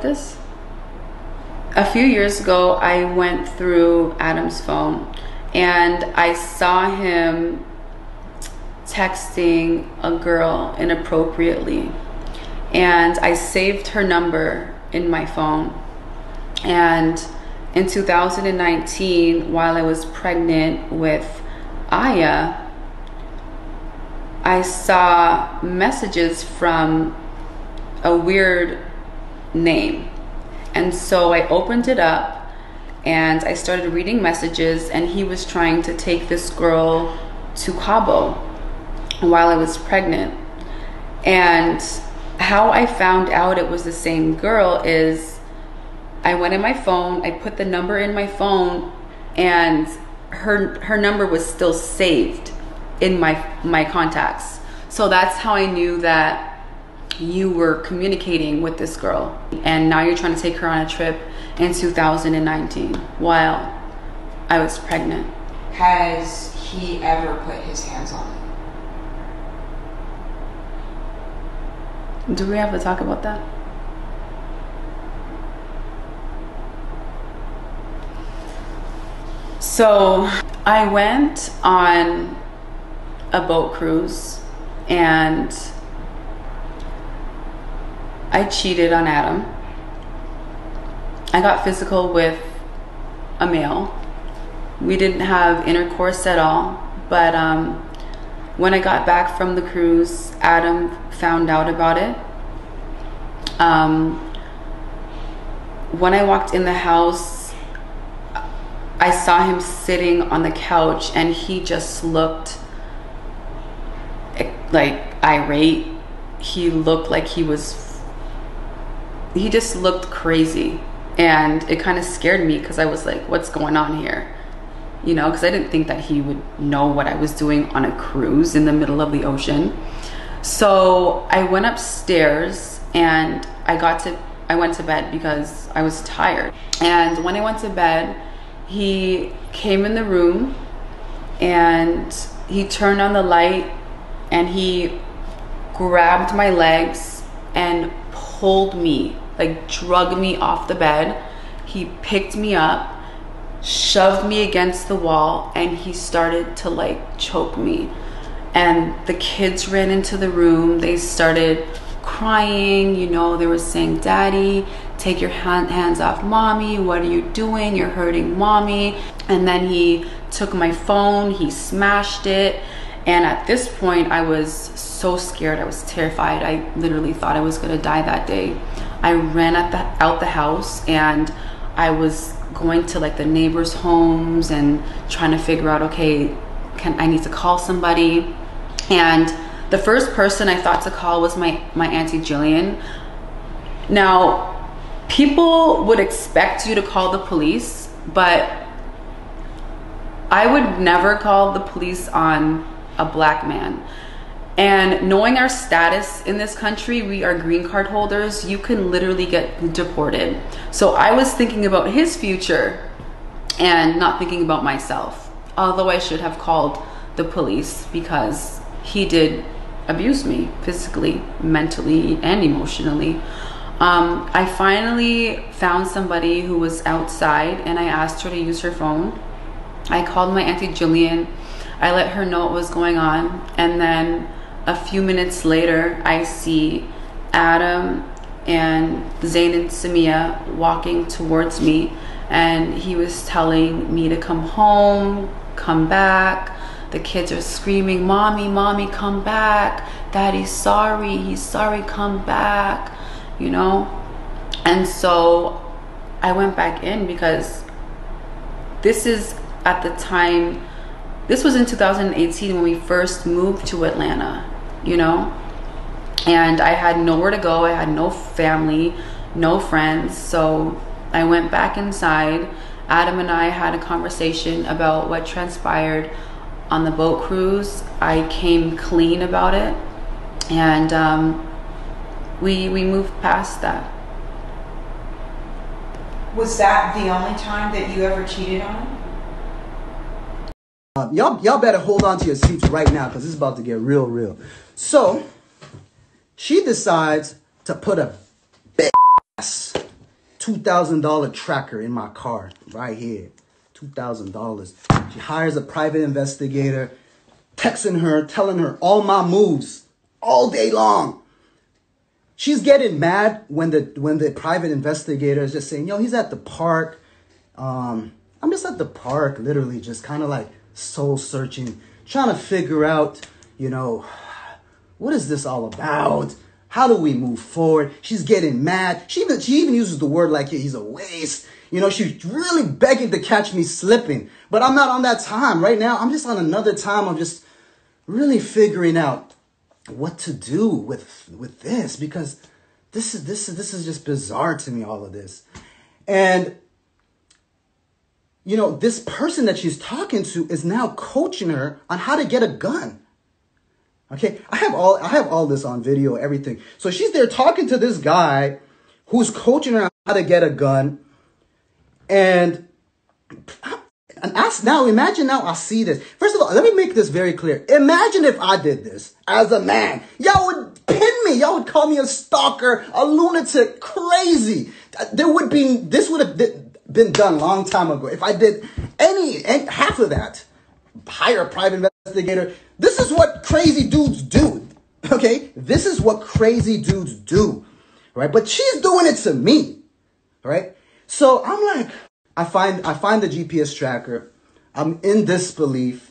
This a few years ago, I went through Adam's phone and I saw him texting a girl inappropriately, and I saved her number in my phone. And in 2019, while I was pregnant with Aya, I saw messages from a weird name. And so I opened it up and I started reading messages, and he was trying to take this girl to Cabo while I was pregnant. And how I found out it was the same girl is I went in my phone, I put the number in my phone, and her number was still saved in my contacts. So that's how I knew that you were communicating with this girl, and now you're trying to take her on a trip in 2019 while I was pregnant. Has he ever put his hands on you? Do we have to talk about that? So I went on a boat cruise and I cheated on Adam. I got physical with a male. We didn't have intercourse at all, but when I got back from the cruise, Adam found out about it. When I walked in the house, I saw him sitting on the couch and he just looked like irate. He looked like he just looked crazy, and it kind of scared me because I was like, what's going on here? You know, because I didn't think that he would know what I was doing on a cruise in the middle of the ocean. So I went upstairs and I went to bed because I was tired. And when I went to bed, he came in the room and he turned on the light and he grabbed my legs and pulled me, like drug me off the bed. He picked me up, shoved me against the wall, and he started to like choke me. And the kids ran into the room. They started crying, you know, they were saying, "Daddy, take your hands off mommy. What are you doing? You're hurting mommy." And then he took my phone, he smashed it. And at this point, I was so scared. I was terrified. I literally thought I was gonna die that day. I ran out the house, and I was going to like the neighbors' homes and trying to figure out, okay, I need to call somebody. And the first person I thought to call was my Auntie Jillian. Now, people would expect you to call the police, but I would never call the police on a black man. And knowing our status in this country, we are green card holders, you can literally get deported. So I was thinking about his future and not thinking about myself, although I should have called the police because he did abuse me physically, mentally, and emotionally. I finally found somebody who was outside and I asked her to use her phone. I called my Auntie Jillian. I let her know what was going on, and then a few minutes later, I see Adam and Zayn and Samia walking towards me, and he was telling me to come home, come back. The kids are screaming, "Mommy, mommy, come back. Daddy's sorry, he's sorry, come back," you know? And so I went back in because this is at the time, this was in 2018 when we first moved to Atlanta, you know? And I had nowhere to go. I had no family, no friends. So I went back inside. Adam and I had a conversation about what transpired on the boat cruise. I came clean about it. And we moved past that. Was that the only time that you ever cheated on him? Y'all better hold on to your seats right now because it's about to get real. So, she decides to put a big ass $2,000 tracker in my car right here. $2,000. She hires a private investigator, texting her, telling her all my moves all day long. She's getting mad when the private investigator is just saying, yo, he's at the park. I'm just at the park, literally just kind of like soul searching, trying to figure out, you know, what is this all about? How do we move forward? She's getting mad. She even uses the word like he's a waste. You know, she's really begging to catch me slipping. But I'm not on that time right now. I'm just on another time. I'm just really figuring out what to do with this, because this is just bizarre to me, all of this. And you know, this person that she's talking to is now coaching her on how to get a gun. Okay, I have all this on video, everything. So she's there talking to this guy who's coaching her on how to get a gun. And now, imagine now I see this. First of all, let me make this very clear. Imagine if I did this as a man. Y'all would pin me. Y'all would call me a stalker, a lunatic, crazy. This would have been done a long time ago. If I did any half of that, hire a private investigator. This is what crazy dudes do. Okay? This is what crazy dudes do. Right? But she's doing it to me. Right? So I'm like, I find the GPS tracker. I'm in disbelief.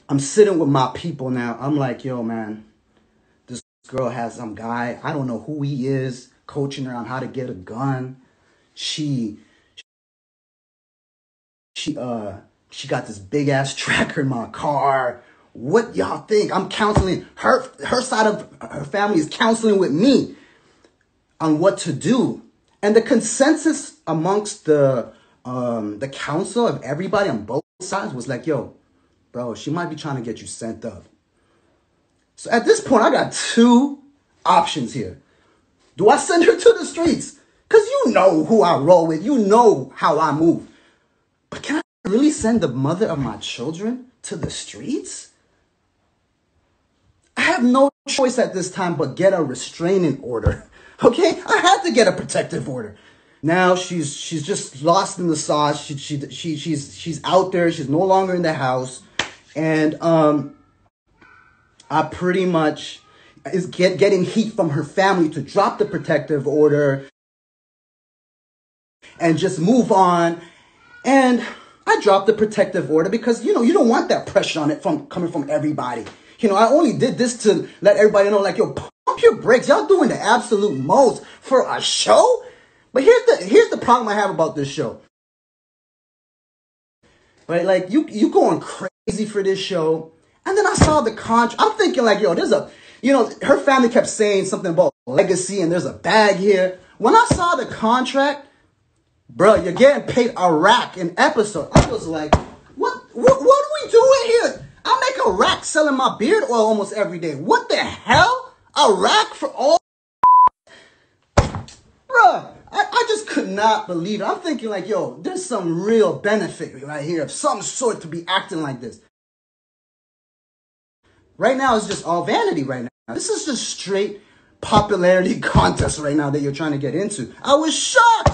I'm sitting with my people now. I'm like, yo, man, this girl has some guy. I don't know who he is, coaching her on how to get a gun. She got this big ass tracker in my car. What y'all think? I'm counseling her side of her family is counseling with me on what to do. And the consensus amongst the council of everybody on both sides was like, yo, bro, she might be trying to get you sent up. So at this point, I got two options here. Do I send her to the streets? Because you know who I roll with. You know how I move. But can I really send the mother of my children to the streets? I have no choice at this time but get a restraining order. Okay? I had to get a protective order. Now she's just lost in the sauce. She's out there. She's no longer in the house. And I pretty much is getting heat from her family to drop the protective order and just move on. And I dropped the protective order because, you know, you don't want that pressure on it coming from everybody. You know, I only did this to let everybody know, like, yo, pump your brakes. Y'all doing the absolute most for a show. But here's the problem I have about this show. Right? Like, you going crazy for this show. And then I saw the contract. I'm thinking like, yo, her family kept saying something about legacy and there's a bag here. When I saw the contract, bro, you're getting paid a rack an episode. I was like, what are we doing here? I make a rack selling my beard oil almost every day. What the hell? A rack for all? Bruh, I just could not believe it. I'm thinking like, yo, there's some real benefit right here of some sort to be acting like this. Right now, it's just all vanity right now. This is just straight popularity contest right now that you're trying to get into. I was shocked.